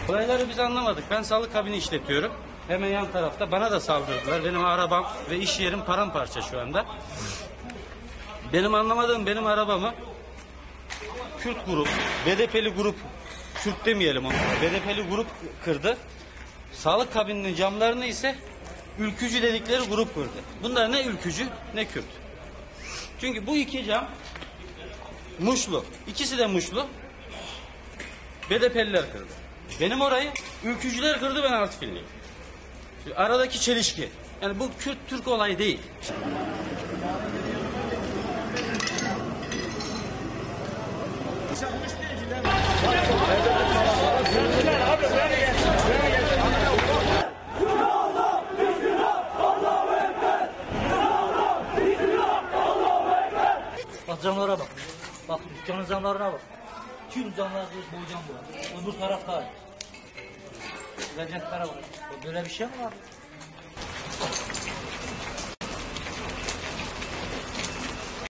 Olayları biz anlamadık. Ben sağlık kabini işletiyorum. Hemen yan tarafta bana da saldırdılar. Benim arabam ve iş yerim paramparça şu anda. Benim anlamadığım benim arabamı Kürt grup, BDP'li grup, Kürt demeyelim onlara, BDP'li grup kırdı. Sağlık kabininin camlarını ise ülkücü dedikleri grup kırdı. Bunlar ne ülkücü ne Kürt. Çünkü bu iki cam Muşlu. İkisi de Muşlu. BDP'liler kırdı. Benim orayı ülkücüler kırdı, ben Artvinliyim. Aradaki çelişki. Yani bu Kürt-Türk olayı değil. Bak camlara bak. Bak dükkanın camlarına bak. Tüm camlar bu cam bu. Öbür tarafta. Verecek para var. Böyle bir şey mi var?